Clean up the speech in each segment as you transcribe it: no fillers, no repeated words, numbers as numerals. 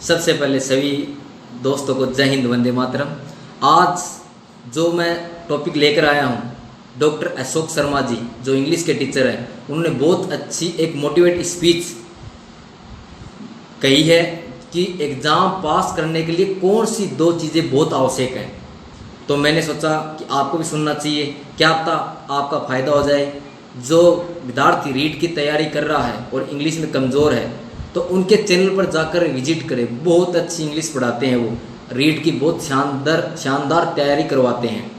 सबसे पहले सभी दोस्तों को जय हिंद वंदे मातरम। आज जो मैं टॉपिक लेकर आया हूँ, डॉक्टर अशोक शर्मा जी जो इंग्लिश के टीचर हैं, उन्होंने बहुत अच्छी एक मोटिवेट स्पीच कही है कि एग्ज़ाम पास करने के लिए कौन सी दो चीज़ें बहुत आवश्यक हैं। तो मैंने सोचा कि आपको भी सुनना चाहिए, क्या पता आपका फ़ायदा हो जाए। जो विद्यार्थी रीड की तैयारी कर रहा है और इंग्लिश में कमज़ोर है तो उनके चैनल पर जाकर विजिट करें। बहुत अच्छी इंग्लिश पढ़ाते हैं वो, रीड की बहुत शानदार तैयारी करवाते हैं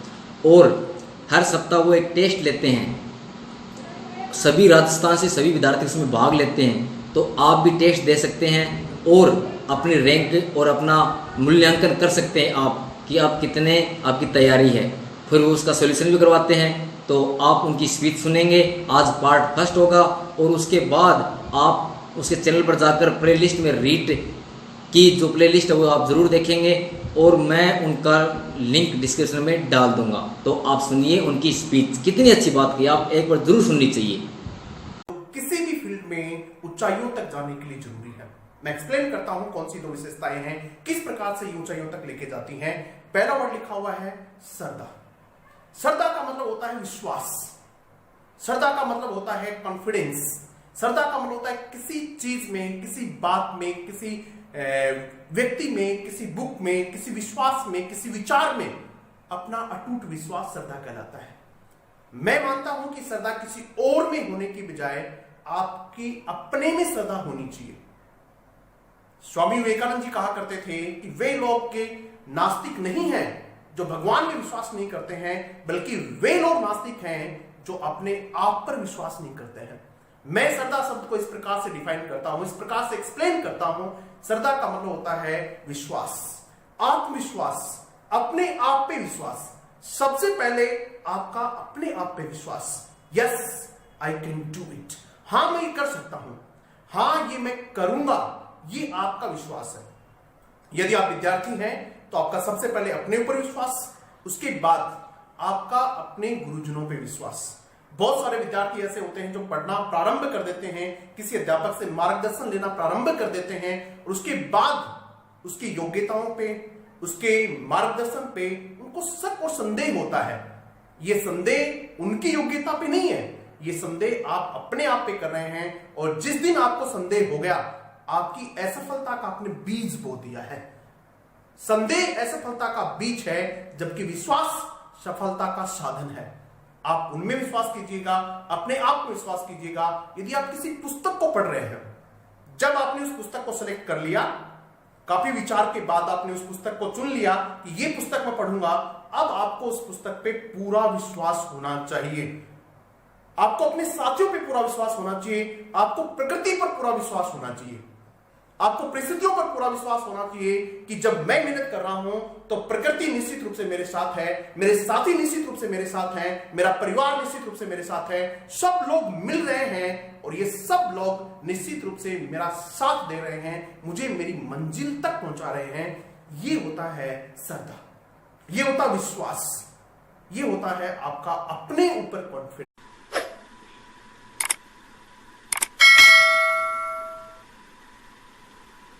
और हर सप्ताह वो एक टेस्ट लेते हैं। सभी राजस्थान से सभी विद्यार्थी उसमें भाग लेते हैं, तो आप भी टेस्ट दे सकते हैं और अपनी रैंक और अपना मूल्यांकन कर सकते हैं आप कि आप कितने आपकी तैयारी है। फिर वो उसका सॉल्यूशन भी करवाते हैं। तो आप उनकी स्पीच सुनेंगे, आज पार्ट फर्स्ट होगा और उसके बाद आप उसके चैनल पर जाकर प्लेलिस्ट में रीड की जो प्लेलिस्ट है वो आप ज़रूर देखेंगे और मैं उनका लिंक डिस्क्रिप्शन में डाल दूंगा। तो आप सुनिए उनकी स्पीच, कितनी अच्छी बात की, आप एक बार जरूर सुननी चाहिए। किसी भी फील्ड में ऊंचाइयों तक जाने के लिए जरूरी है। मैं एक्सप्लेन करता हूं कौन सी दो विशेषताएं हैं, किस प्रकार से ये ऊंचाइयों तक लेके जाती हैं। पहला वर्ड लिखा हुआ है श्रद्धा। श्रद्धा का मतलब होता है विश्वास, श्रद्धा का मतलब होता है कॉन्फिडेंस, श्रद्धा का मतलब होता है किसी चीज में, किसी बात में, किसी व्यक्ति में, किसी बुक में, किसी विश्वास में, किसी विचार में अपना अटूट विश्वास श्रद्धा कहलाता है। मैं मानता हूं कि श्रद्धा किसी और में होने की बजाय आपकी अपने में श्रद्धा होनी चाहिए। स्वामी विवेकानंद जी कहा करते थे कि वे लोग के नास्तिक नहीं हैं जो भगवान में विश्वास नहीं करते हैं, बल्कि वे लोग नास्तिक हैं जो अपने आप पर विश्वास नहीं करते हैं। मैं श्रद्धा शब्द को इस प्रकार से डिफाइन करता हूं, इस प्रकार से एक्सप्लेन करता हूं। श्रद्धा का मतलब होता है विश्वास, आत्मविश्वास, अपने आप पे विश्वास। सबसे पहले आपका अपने आप पे विश्वास। Yes I can do it, हां मैं ये कर सकता हूं, हां ये मैं करूंगा, ये आपका विश्वास है। यदि आप विद्यार्थी हैं तो आपका सबसे पहले अपने ऊपर विश्वास, उसके बाद आपका अपने गुरुजनों पे विश्वास। बहुत सारे विद्यार्थी ऐसे होते हैं जो पढ़ना प्रारंभ कर देते हैं, किसी अध्यापक से मार्गदर्शन लेना प्रारंभ कर देते हैं और उसके बाद उसकी योग्यताओं पे, उसके मार्गदर्शन पे उनको शक और संदेह होता है। यह संदेह उनकी योग्यता पे नहीं है, यह संदेह आप अपने आप पे कर रहे हैं। और जिस दिन आपको संदेह हो गया, आपकी असफलता का आपने बीज बो दिया है। संदेह असफलता का बीज है, जबकि विश्वास सफलता का साधन है। आप उनमें विश्वास कीजिएगा, अपने आप में विश्वास कीजिएगा। यदि आप किसी पुस्तक को पढ़ रहे हैं, जब आपने उस पुस्तक को सेलेक्ट कर लिया, काफी विचार के बाद आपने उस पुस्तक को चुन लिया कि ये पुस्तक मैं पढ़ूंगा, अब आपको उस पुस्तक पे पूरा विश्वास होना चाहिए। आपको अपने साथियों पे पूरा विश्वास होना चाहिए, आपको प्रकृति पर पूरा विश्वास होना चाहिए, आपको परिस्थितियों पर पूरा विश्वास होना चाहिए कि जब मैं मेहनत कर रहा हूं तो प्रकृति निश्चित रूप से मेरे साथ है, मेरे साथी निश्चित रूप से मेरे साथ हैं, मेरा परिवार निश्चित रूप से मेरे साथ है, सब लोग मिल रहे हैं और ये सब लोग निश्चित रूप से मेरा साथ दे रहे हैं, मुझे मेरी मंजिल तक पहुंचा रहे हैं। ये होता है श्रद्धा, ये होता विश्वास, ये होता है आपका अपने ऊपर कॉन्फिडेंस।